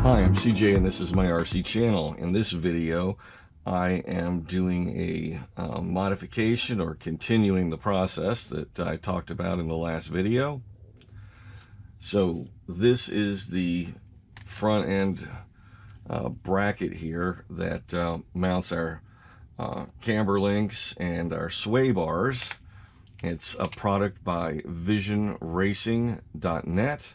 Hi, I'm CJ and this is my RC channel. In this video, I am doing a modification or continuing the process that I talked about in the last video. So this is the front end bracket here that mounts our camber links and our sway bars. It's a product by visionracing.net.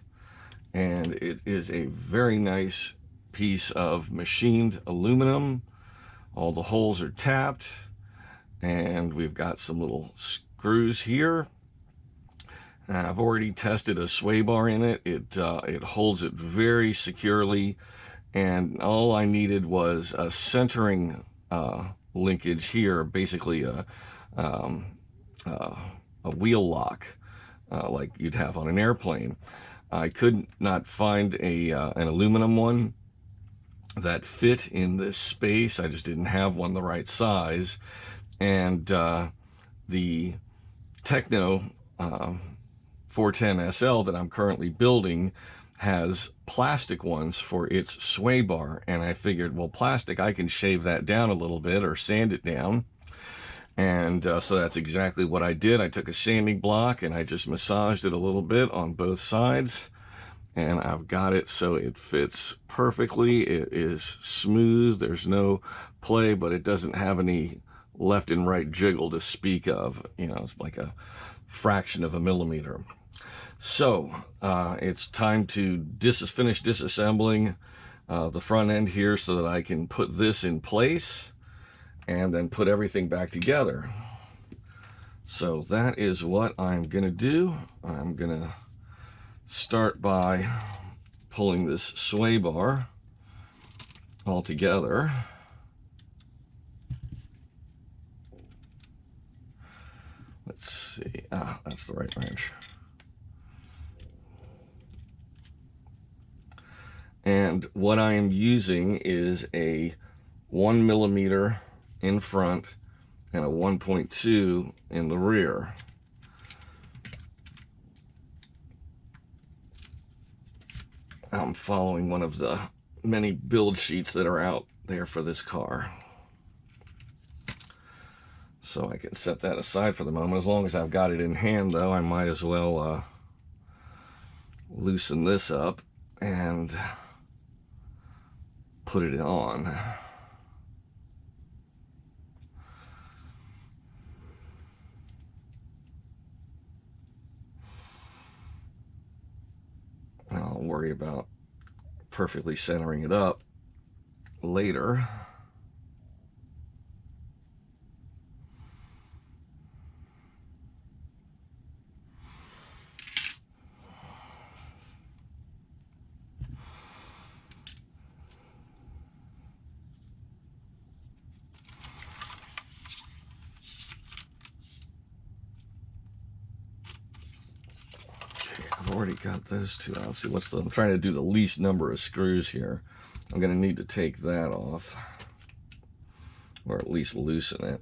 And it is a very nice piece of machined aluminum. All the holes are tapped, and we've got some little screws here. I've already tested a sway bar in it. It holds it very securely, and all I needed was a centering linkage here, basically a wheel lock like you'd have on an airplane. I could not find an aluminum one that fit in this space. I just didn't have one the right size. And the Techno 410 SL that I'm currently building has plastic ones for its sway bar. And I figured, well, plastic, I can shave that down a little bit or sand it down. And so that's exactly what I did. I took a sanding block and I just massaged it a little bit on both sides. And I've got it so it fits perfectly. It is smooth. There's no play, but it doesn't have any left and right jiggle to speak of. You know, it's like a fraction of a millimeter. So it's time to finish disassembling the front end here so that I can put this in place and then put everything back together. So that is what I'm gonna do. I'm gonna start by pulling this sway bar all together. Let's see, that's the right wrench. And what I am using is a 1 millimeter in front and a 1.2 in the rear. I'm following one of the many build sheets that are out there for this car. So I can set that aside for the moment. As long as I've got it in hand, though, I might as well loosen this up and put it on. I'll worry about perfectly centering it up later. I've already got those two out. See, I'm trying to do the least number of screws here. I'm going to need to take that off, or at least loosen it.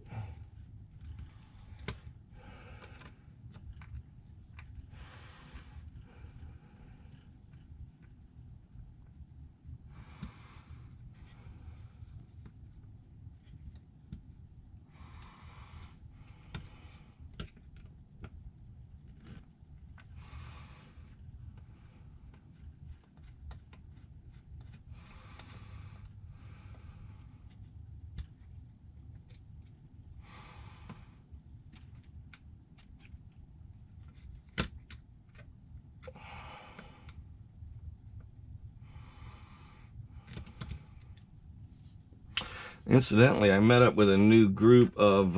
Incidentally, I met up with a new group of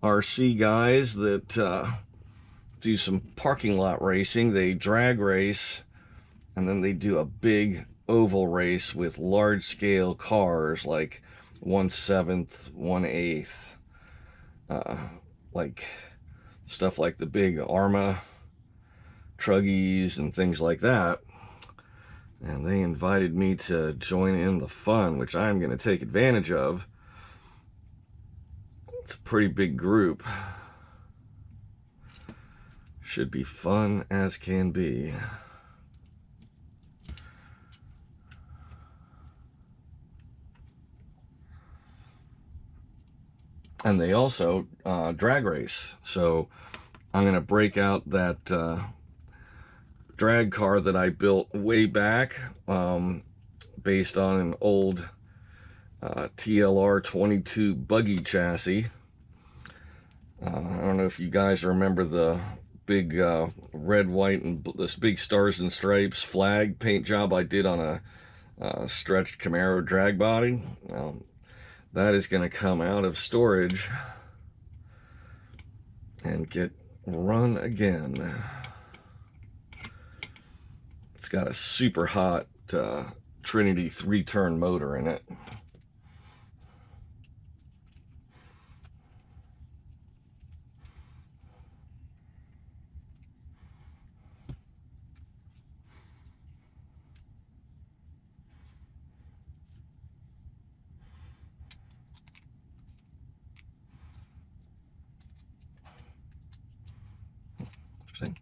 RC guys that do some parking lot racing. They drag race, and then they do a big oval race with large-scale cars, like 1/7, 1/8, like stuff like the big Arma truggies and things like that. And they invited me to join in the fun, which I'm going to take advantage of. It's a pretty big group. Should be fun as can be. And they also drag race. So I'm going to break out that drag car that I built way back, based on an old TLR 22 buggy chassis. I don't know if you guys remember the big red, white, and this big stars and stripes flag paint job I did on a stretched Camaro drag body. That is going to come out of storage and get run again. It's got a super hot Trinity 3-turn motor in it. Interesting.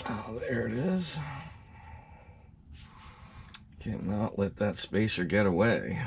Oh, there it is. Cannot let that spacer get away.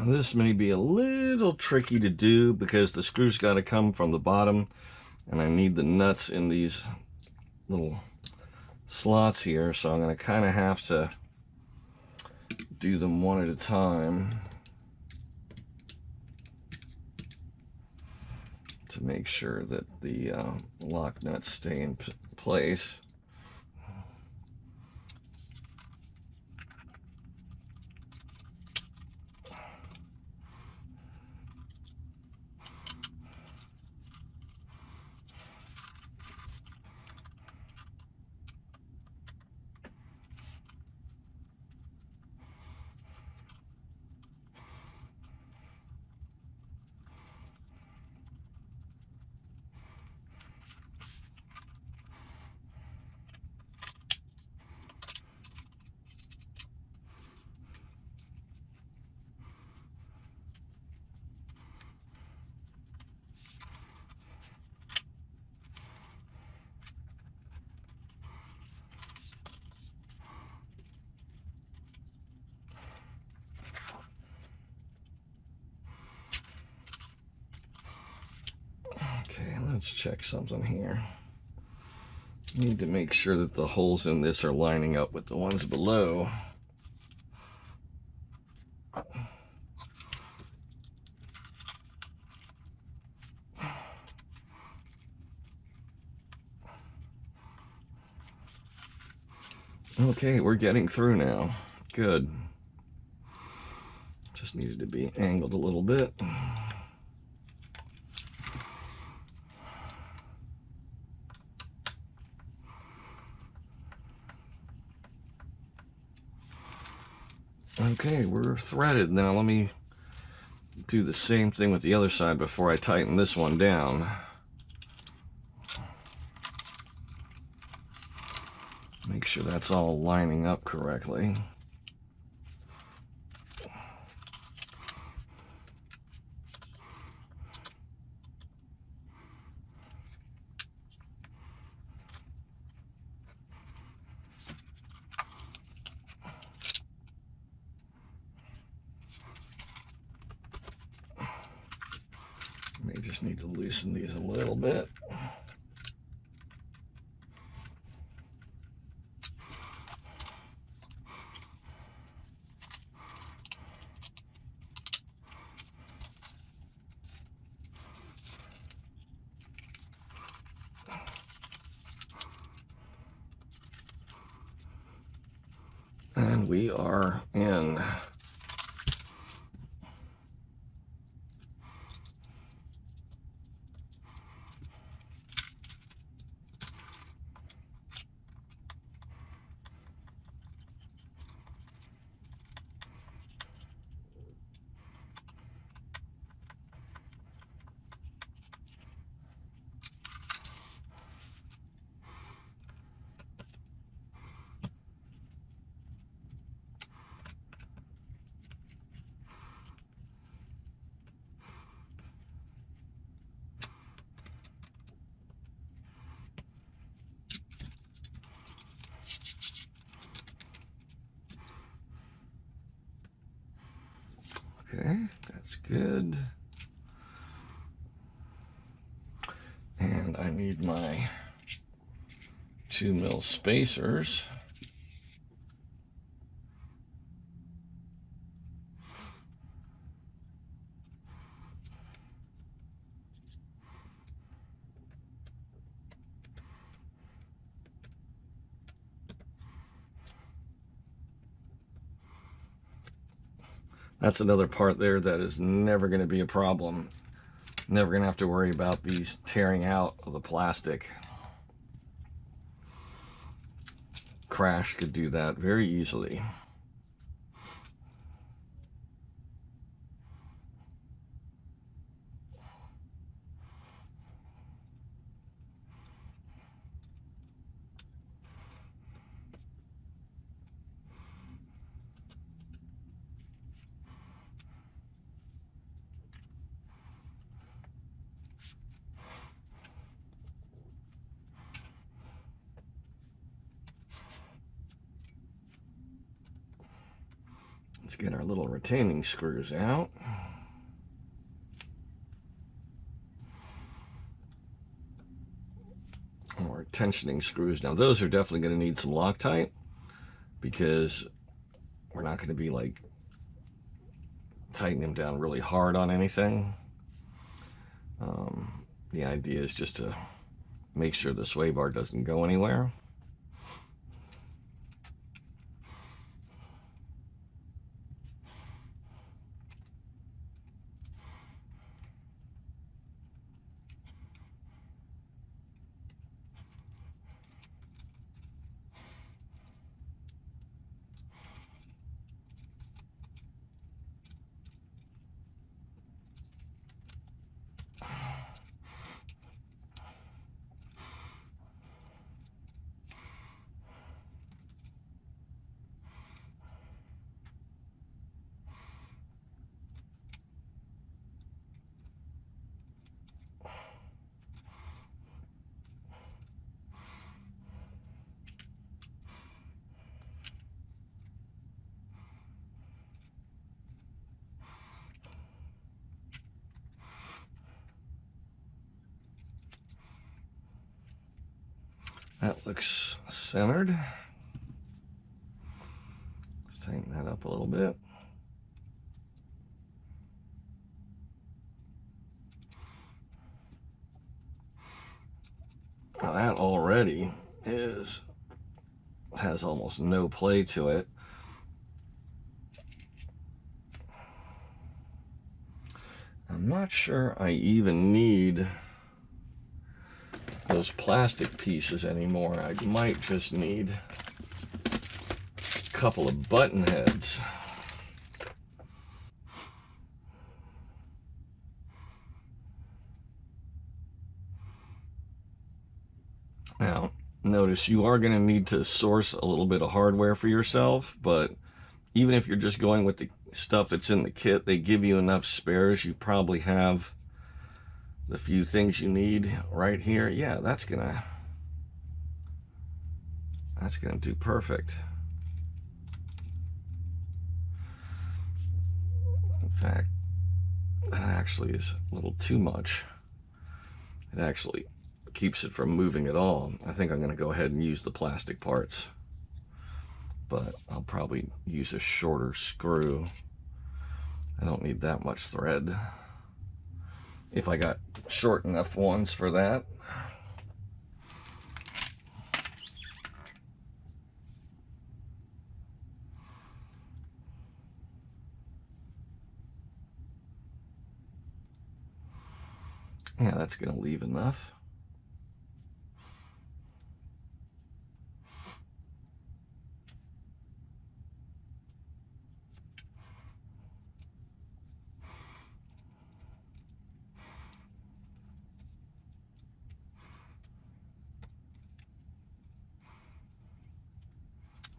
This may be a little tricky to do because the screw's got to come from the bottom, and I need the nuts in these little slots here, so I'm going to kind of have to do them one at a time to make sure that the lock nuts stay in place. Let's check something here. Need to make sure that the holes in this are lining up with the ones below. Okay, we're getting through now. Good. Just needed to be angled a little bit. Okay, we're threaded. Now let me do the same thing with the other side before I tighten this one down. Make sure that's all lining up correctly. May just need to loosen these a little bit. And we are in. Okay, that's good. And I need my 2mm spacers. That's another part there that is never going to be a problem. Never going to have to worry about these tearing out of the plastic. Crash could do that very easily. Let's get our little retaining screws out. Or tensioning screws. Now those are definitely going to need some Loctite because we're not going to be like tightening them down really hard on anything. The idea is just to make sure the sway bar doesn't go anywhere. That looks centered. Let's tighten that up a little bit. Now that already has almost no play to it. I'm not sure I even need those plastic pieces anymore. I might just need a couple of button heads. Now, notice you are going to need to source a little bit of hardware for yourself, but even if you're just going with the stuff that's in the kit, they give you enough spares. You probably have the few things you need right here. Yeah, that's gonna do perfect. In fact, that actually is a little too much. It actually keeps it from moving at all. I think I'm going to go ahead and use the plastic parts, but I'll probably use a shorter screw. I don't need that much thread. If I got short enough ones for that. Yeah, that's going to leave enough.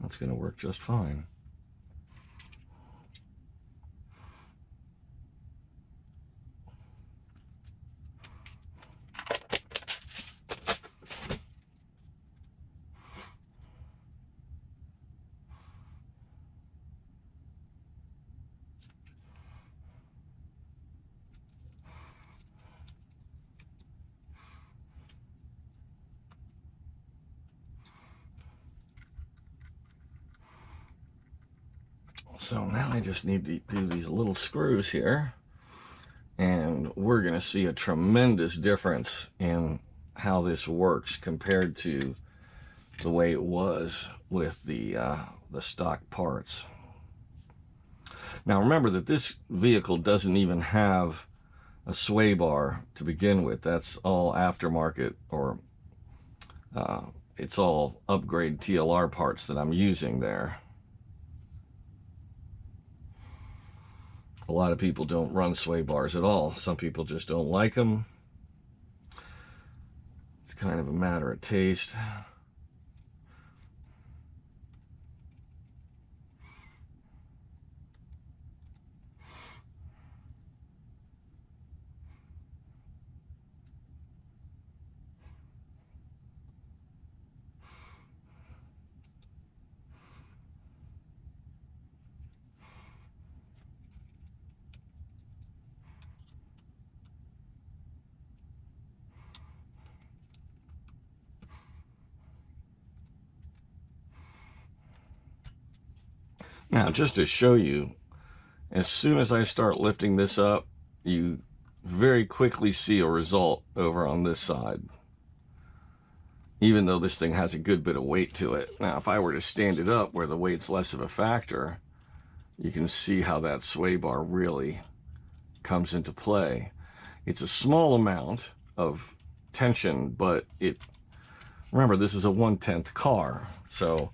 That's going to work just fine. So now I just need to do these little screws here, and we're going to see a tremendous difference in how this works compared to the way it was with the stock parts. Now remember that this vehicle doesn't even have a sway bar to begin with. That's all aftermarket, or it's all upgrade TLR parts that I'm using there. A lot of people don't run sway bars at all. Some people just don't like them. It's kind of a matter of taste. Now, just to show you, as soon as I start lifting this up, you very quickly see a result over on this side, even though this thing has a good bit of weight to it. Now, if I were to stand it up where the weight's less of a factor, you can see how that sway bar really comes into play. It's a small amount of tension, but remember, this is a 1/10 car, so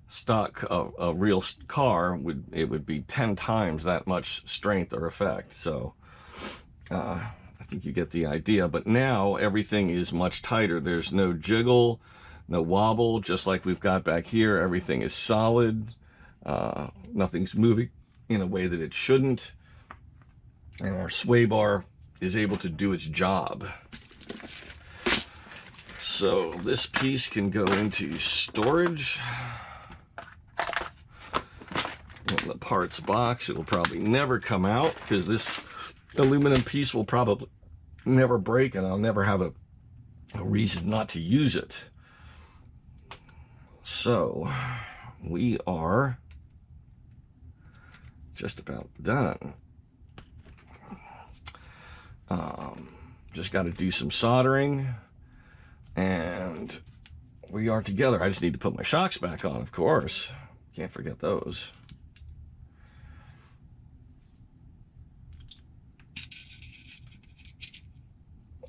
stock a real car would be 10 times that much strength or effect. So I think you get the idea. But now everything is much tighter. There's no jiggle, no wobble, just like we've got back here. Everything is solid. Nothing's moving in a way that it shouldn't, and our sway bar is able to do its job. So this piece can go into storage in the parts box. It'll probably never come out because this aluminum piece will probably never break, and I'll never have a reason not to use it. So we are just about done. Just got to do some soldering, and we are together. I just need to put my shocks back on, of course. Can't forget those.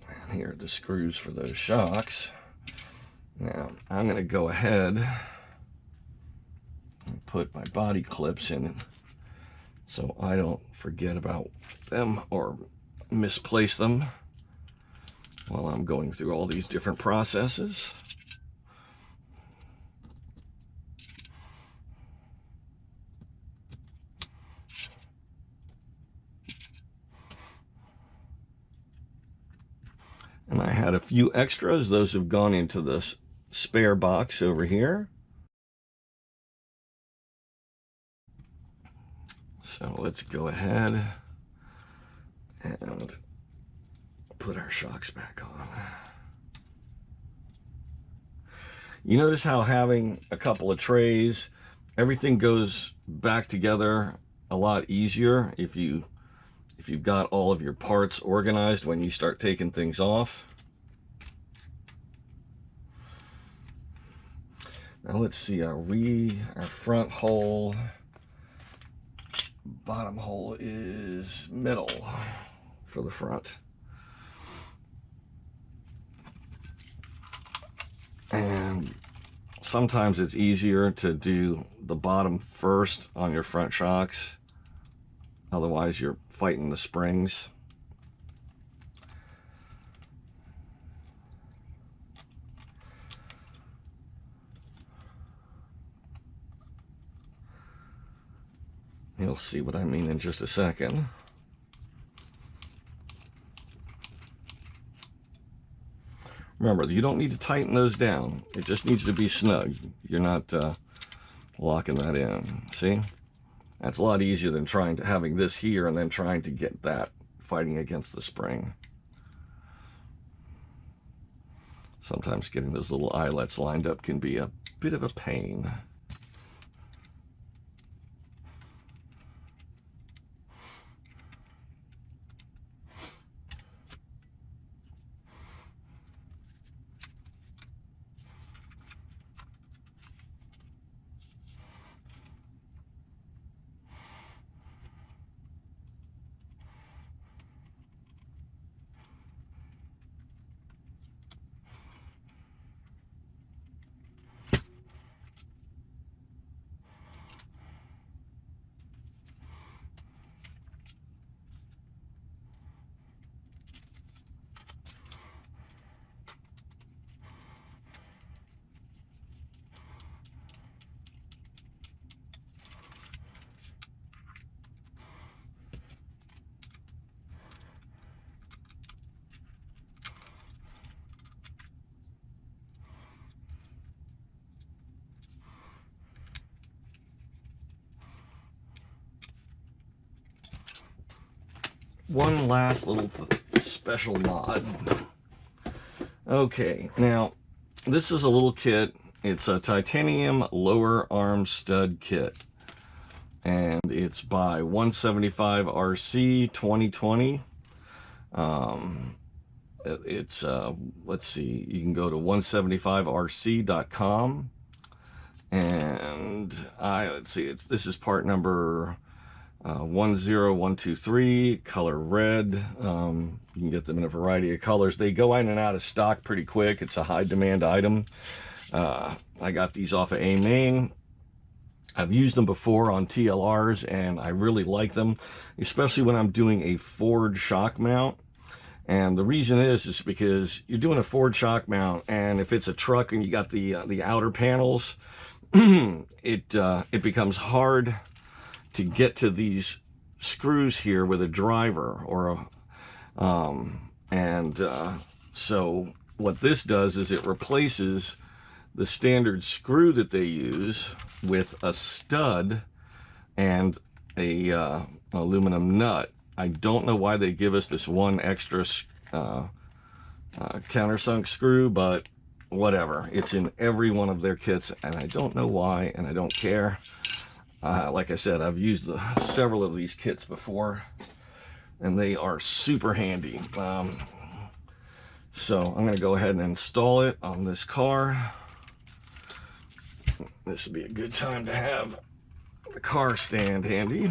And here are the screws for those shocks. Now, I'm going to go ahead and put my body clips in so I don't forget about them or misplace them while I'm going through all these different processes. And I had a few extras. Those have gone into this spare box over here. So let's go ahead and put our shocks back on. You notice how having a couple of trays, everything goes back together a lot easier if you've got all of your parts organized when you start taking things off. Now let's see, our front hole, bottom hole is middle for the front. And sometimes it's easier to do the bottom first on your front shocks. Otherwise, you're fighting the springs. You'll see what I mean in just a second. Remember, you don't need to tighten those down. It just needs to be snug. You're not locking that in. See? That's a lot easier than having this here and then trying to get that fighting against the spring. Sometimes getting those little eyelets lined up can be a bit of a pain. One last little special mod. Okay, now this is a little kit. It's a titanium lower arm stud kit, and it's by 175RC 2020. It's let's see, you can go to 175rc.com, and let's see, this is part number 10123, color red. You can get them in a variety of colors. They go in and out of stock pretty quick. It's a high demand item. I got these off of A-Main. I've used them before on TLRs, and I really like them, especially when I'm doing a forward shock mount. And the reason is because you're doing a forward shock mount, and if it's a truck and you got the outer panels, it becomes hard to get to these screws here with a driver or so what this does is it replaces the standard screw that they use with a stud and a aluminum nut. I don't know why they give us this one extra countersunk screw, but whatever. It's in every one of their kits, and I don't know why, and I don't care. Like I said, I've used several of these kits before, and they are super handy. So I'm going to go ahead and install it on this car. This would be a good time to have the car stand handy.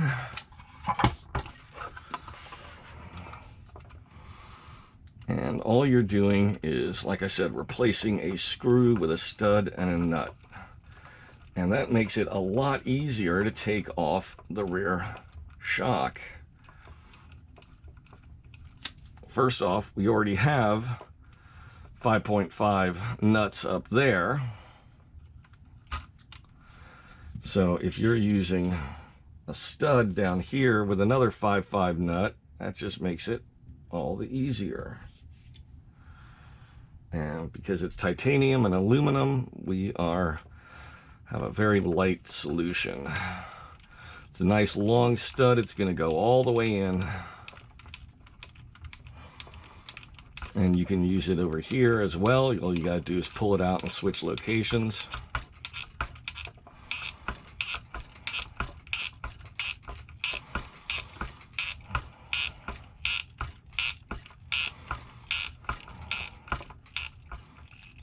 And all you're doing is, like I said, replacing a screw with a stud and a nut. And that makes it a lot easier to take off the rear shock. First off, we already have 5.5 nuts up there. So if you're using a stud down here with another 5.5 nut, that just makes it all the easier. And because it's titanium and aluminum, we have a very light solution. It's a nice long stud. It's going to go all the way in. And you can use it over here as well. All you got to do is pull it out and switch locations.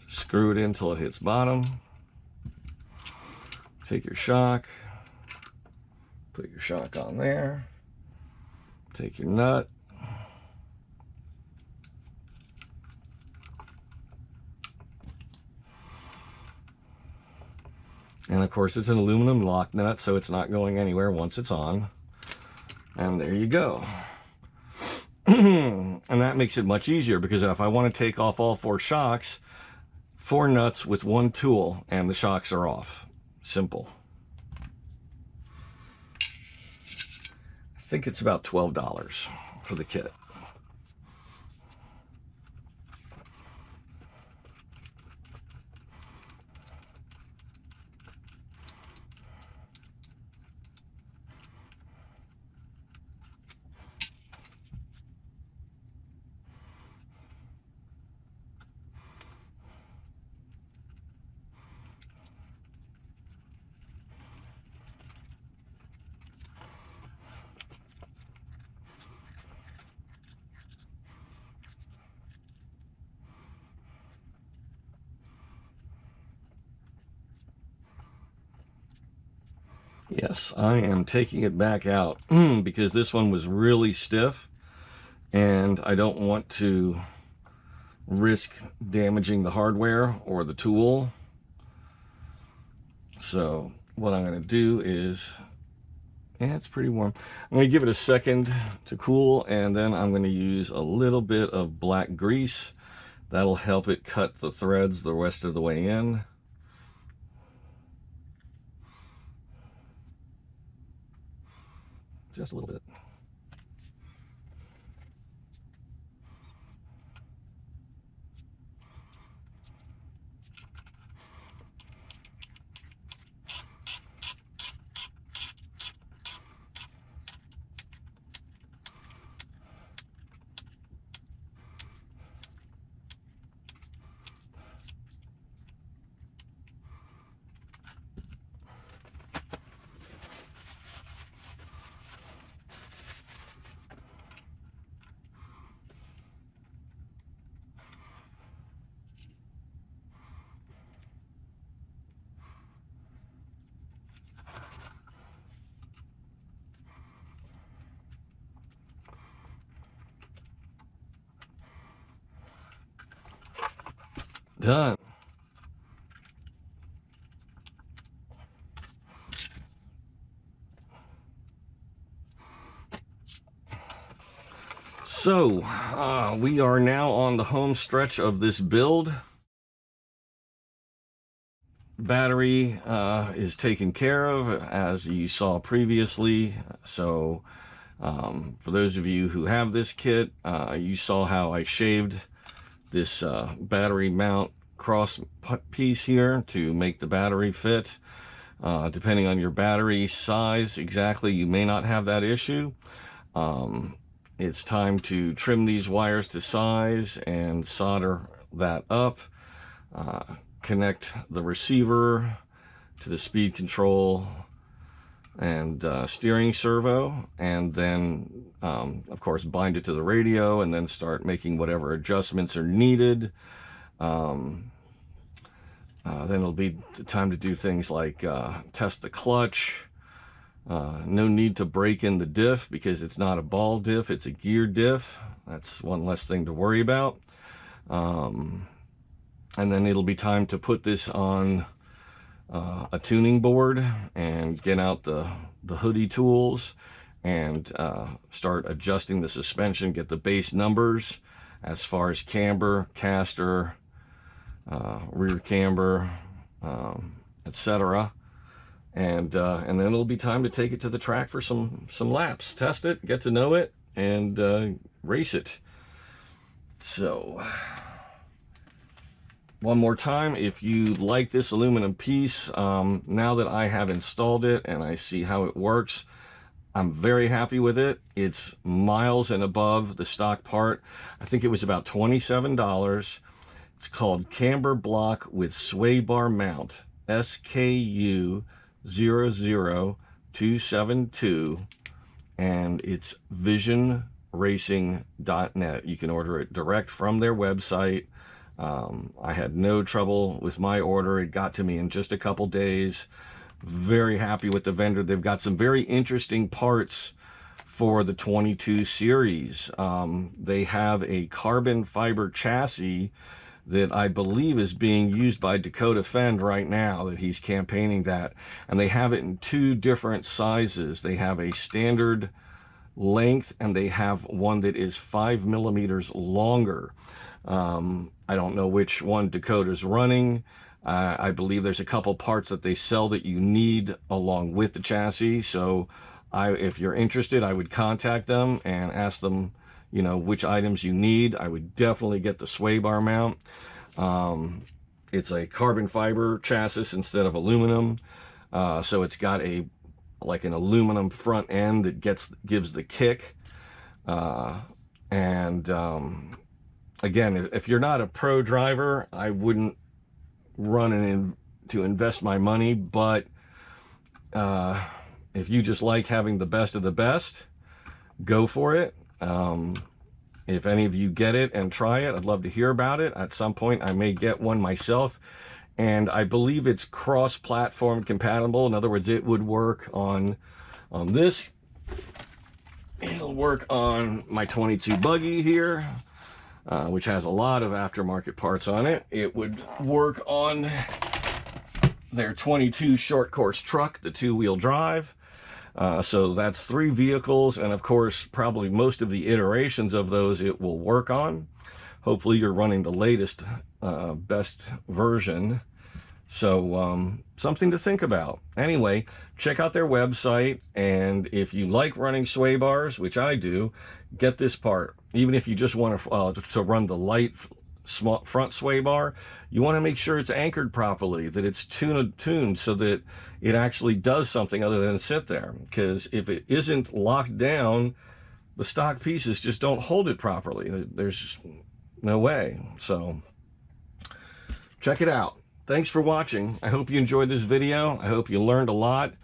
Screw it in until it hits bottom. Take your shock, put your shock on there, take your nut, and of course it's an aluminum lock nut, so it's not going anywhere once it's on. And there you go. And that makes it much easier, because if I want to take off all 4 shocks, 4 nuts with 1 tool, and the shocks are off. Simple. I think it's about $12 for the kit. Yes, I am taking it back out because this one was really stiff, and I don't want to risk damaging the hardware or the tool. So what I'm going to do is, yeah, it's pretty warm. I'm going to give it a second to cool, and then I'm going to use a little bit of black grease. That'll help it cut the threads the rest of the way in. Just a little bit. Done. So, we are now on the home stretch of this build. Battery is taken care of, as you saw previously. So, for those of you who have this kit, you saw how I shaved this battery mount cross piece here to make the battery fit. Depending on your battery size exactly, you may not have that issue. It's time to trim these wires to size and solder that up. connect the receiver to the speed control and steering servo, and then of course bind it to the radio, and then start making whatever adjustments are needed. Then it'll be time to do things like test the clutch. No need to break in the diff because it's not a ball diff, it's a gear diff. That's one less thing to worry about. And then it'll be time to put this on a tuning board and get out the hoodie tools and start adjusting the suspension, get the base numbers as far as camber, caster, rear camber, etc. And then it'll be time to take it to the track for some laps, test it, get to know it, and race it. So one more time, if you like this aluminum piece, now that I have installed it and I see how it works, I'm very happy with it. It's miles and above the stock part. I think it was about $27. It's called Camber Block with Sway Bar Mount, SKU 00272, and it's visionracing.net. You can order it direct from their website. I had no trouble with my order. It got to me in just a couple days. Very happy with the vendor. They've got some very interesting parts for the 22 series. They have a carbon fiber chassis that I believe is being used by Dakota Fend right now, that he's campaigning that. And they have it in two different sizes. They have a standard length and they have one that is 5 millimeters longer. I don't know which one Dakota's running. I believe there's a couple parts that they sell that you need along with the chassis. So if you're interested, I would contact them and ask them, you know, which items you need. I would definitely get the sway bar mount. It's a carbon fiber chassis instead of aluminum. So it's got like an aluminum front end that gives the kick. Again, if you're not a pro driver, I wouldn't run to invest my money, but if you just like having the best of the best, go for it. If any of you get it and try it, I'd love to hear about it. At some point, I may get one myself, and I believe it's cross-platform compatible. In other words, it would work on this. It'll work on my 22 buggy here, which has a lot of aftermarket parts on it. It would work on their 22 short course truck, the 2-wheel drive. So that's 3 vehicles, and of course probably most of the iterations of those it will work on. Hopefully you're running the latest best version. So something to think about. Anyway, check out their website, and if you like running sway bars, which I do, get this part. Even if you just want to run the light small front sway bar, you want to make sure it's anchored properly, that it's tuned so that it actually does something other than sit there. Because if it isn't locked down, the stock pieces just don't hold it properly. There's no way. So check it out. Thanks for watching. I hope you enjoyed this video. I hope you learned a lot.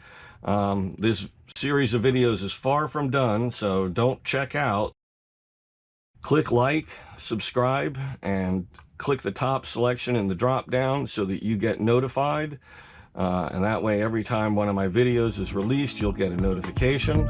This series of videos is far from done, so don't check out. Click like, subscribe, and click the top selection in the drop down so that you get notified. And that way, every time one of my videos is released, you'll get a notification.